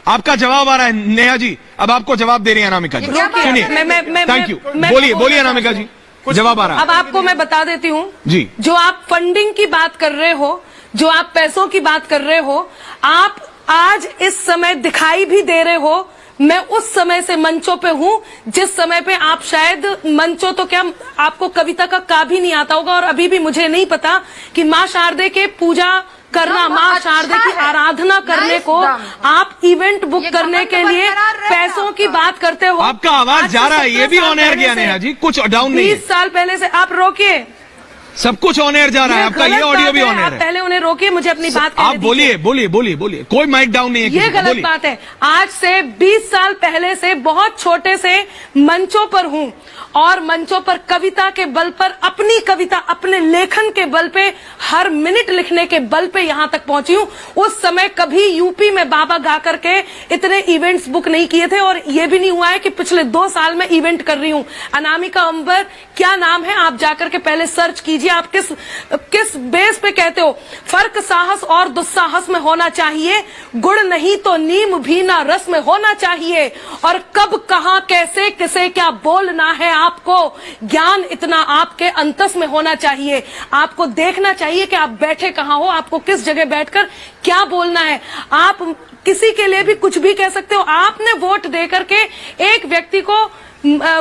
आपका जवाब आ रहा है नेहा जी, अब आपको जवाब दे रही है अनामिका जी। सुनिए, थैंक यू, बोलिए बोलिए अनामिका जी, जवाब आ रहा है। अब आपको मैं बता देती हूँ जी, जो आप फंडिंग की बात कर रहे हो, जो आप पैसों की बात कर रहे हो, आप आज इस समय दिखाई भी दे रहे हो। मैं उस समय से मंचों पे हूँ जिस समय पे आप शायद मंचों तो क्या आपको कविता का भी नहीं आता होगा, और अभी भी मुझे नहीं पता कि माँ शारदे के पूजा करना, माँ शारदे की आराधना करने को आप इवेंट बुक करने के लिए पैसों की बात करते हो। आपका आवाज जा रहा है, ये भी ऑन एयर गया नेहा जी, कुछ डाउन नहीं है। 20 साल पहले से आप रोकिए, सब कुछ ऑन एयर जा रहा है, आपका ये ऑडियो भी ऑन एयर है। पहले उन्हें रोकिए, मुझे अपनी बात कहने आप बोलिए बोलिए बोलिए बोलिए, कोई माइक डाउन नहीं है। ये गलत बात है। आज से 20 साल पहले से बहुत छोटे से मंचों पर हूँ, और मंचों पर कविता के बल पर, अपनी कविता अपने लेखन के बल पे, हर मिनट लिखने के बल पे यहाँ तक पहुंची हूँ। उस समय कभी यूपी में बाबा गा करके इतने इवेंट्स बुक नहीं किए थे, और ये भी नहीं हुआ है कि पिछले 2 साल में इवेंट कर रही हूँ। अनामिका अंबर क्या नाम है, आप जाकर के पहले सर्च कीजिए। आप किस बेस पे कहते हो? फर्क साहस और दुस्साहस में होना चाहिए, गुण नहीं तो नीम भी ना रस में होना चाहिए, और कब कहाँ कैसे किसे क्या बोलना है आपको, ज्ञान इतना आपके अंतस में होना चाहिए। आपको देखना चाहिए कि आप बैठे कहाँ हो, आपको किस जगह बैठकर क्या बोलना है। आप किसी के लिए भी कुछ भी कह सकते हो। आपने वोट देकर के एक व्यक्ति को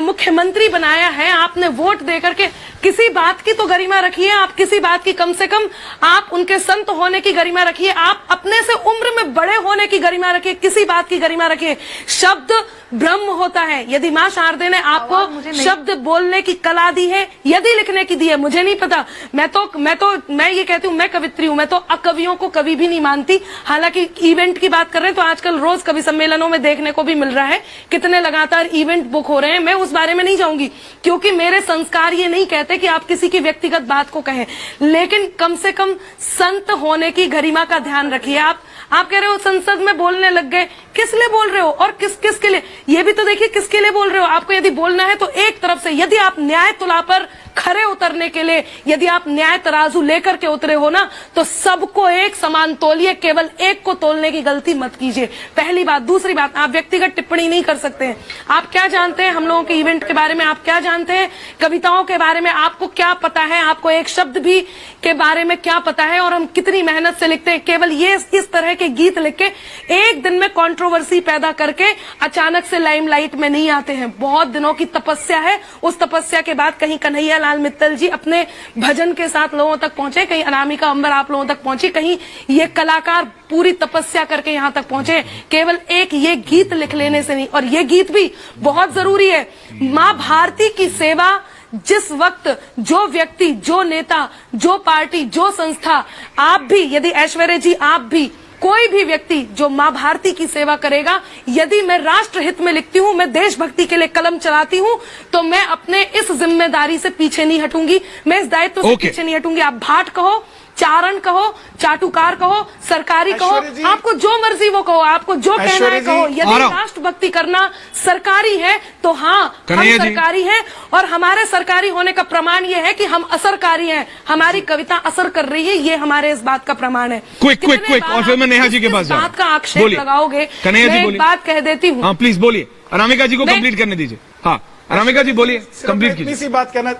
मुख्यमंत्री बनाया है, आपने वोट देकर के, किसी बात की तो गरिमा रखिए। आप किसी बात की, कम से कम आप उनके संत होने की गरिमा रखिए, आप अपने से उम्र में बड़े होने की गरिमा रखिए, किसी बात की गरिमा रखिए। शब्द ब्रह्म होता है। यदि माँ शारदे ने आपको शब्द बोलने की कला दी है, यदि लिखने की दी है, मुझे नहीं पता। मैं ये कहती हूँ, मैं कवित्री हूँ, मैं तो अकवियों को कभी भी नहीं मानती। हालांकि इवेंट की बात कर रहे हैं तो आजकल रोज कवि सम्मेलनों में देखने को भी मिल रहा है कितने लगातार इवेंट बुक हो रहे हैं। मैं उस बारे में नहीं जाऊंगी, क्योंकि मेरे संस्कार ये नहीं कहते कि आप किसी की व्यक्तिगत बात को कहें, लेकिन कम से कम संत होने की गरिमा का ध्यान रखिए। आप कह रहे हो संसद में बोलने लग गए, किस लिए बोल रहे हो और किस के लिए, ये भी तो देखिए किसके लिए बोल रहे हो। आपको यदि बोलना है तो एक तरफ से, यदि आप न्याय तुला पर खरे उतरने के लिए, यदि आप न्याय तराजू लेकर के उतरे हो ना, तो सबको एक समान तोलिए, केवल एक को तोलने की गलती मत कीजिए। पहली बात। दूसरी बात, आप व्यक्तिगत टिप्पणी नहीं कर सकते हैं। आप क्या जानते हैं हम लोगों के इवेंट के बारे में, आप क्या जानते हैं कविताओं के बारे में, आपको क्या पता है, आपको एक शब्द भी के बारे में क्या पता है, और हम कितनी मेहनत से लिखते हैं। केवल ये इस तरह के गीत लिख के एक दिन में कंट्रोवर्सी पैदा करके अचानक से लाइमलाइट में नहीं आते हैं। बहुत दिनों की तपस्या है। उस तपस्या के बाद कहीं कन्हैया लाल मित्तल जी अपने भजन के साथ लोगों तक पहुंचे, कहीं अनामिका अंबर आप लोगों तक पहुंची, कहीं ये कलाकार पूरी तपस्या करके यहाँ तक पहुंचे। केवल एक ये गीत लिख लेने से नहीं, और ये गीत भी बहुत जरूरी है। माँ भारती की सेवा, जिस वक्त जो व्यक्ति, जो नेता, जो पार्टी, जो संस्था, आप भी, यदि ऐश्वर्या जी आप भी, कोई भी व्यक्ति जो माँ भारती की सेवा करेगा, यदि मैं राष्ट्र हित में लिखती हूँ, मैं देशभक्ति के लिए कलम चलाती हूँ, तो मैं अपने इस जिम्मेदारी से पीछे नहीं हटूंगी, मैं इस दायित्व से पीछे नहीं हटूंगी। आप भाट कहो, चारण कहो, चाटुकार कहो, सरकारी कहो, आपको जो मर्जी वो कहो, आपको जो कहना है कहो। यदि राष्ट्रभक्ति करना सरकारी है तो हाँ, हम सरकारी हैं, और हमारे सरकारी होने का प्रमाण ये है कि हम असरकारी हैं। हमारी कविता असर कर रही है, ये हमारे इस बात का प्रमाण है। क्विक और फिर मैं नेहा जी के पास जाऊं। बात का आक्षेप लगाओगे, मैं एक बात कह देती हूँ। हाँ प्लीज बोलिए, अनामिका जी को कंप्लीट करने दीजिए। हाँ अनामिका जी बोलिए, कंप्लीट कीजिए। बात करना,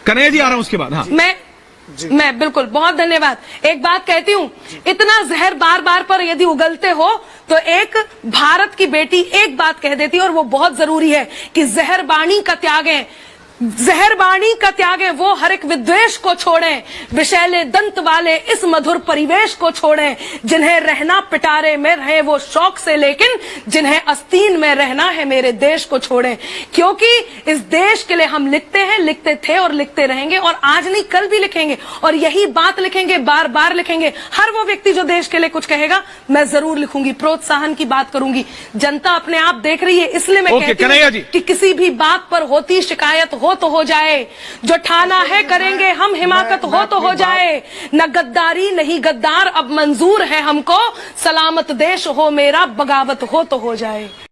कन्हैया जी आ रहा हूँ उसके बाद। हाँ मैं बिल्कुल, बहुत धन्यवाद। एक बात कहती हूँ, इतना जहर बार बार पर यदि उगलते हो तो एक भारत की बेटी एक बात कह देती है, और वो बहुत जरूरी है कि जहर बाणी का त्यागें, जहर बाणी का त्यागें, वो हर एक विद्वेष को छोड़ें, विषैले दंत वाले इस मधुर परिवेश को छोड़ें। जिन्हें रहना पिटारे में रहे वो शौक से, लेकिन जिन्हें आस्तीन में रहना है मेरे देश को छोड़ें। क्योंकि इस देश के लिए हम लिखते हैं, लिखते थे और लिखते रहेंगे, और आज नहीं कल भी लिखेंगे, और यही बात लिखेंगे, बार बार लिखेंगे। हर वो व्यक्ति जो देश के लिए कुछ कहेगा मैं जरूर लिखूंगी, प्रोत्साहन की बात करूंगी। जनता अपने आप देख रही है, इसलिए मैं कहती हूँ कि किसी भी बात पर होती शिकायत हो तो हो जाए, जो ठाना है करेंगे हम, हिमाकत हो जाए। न गद्दारी नहीं गद्दार अब मंजूर है हमको, सलामत देश हो मेरा, बगावत हो तो हो जाए।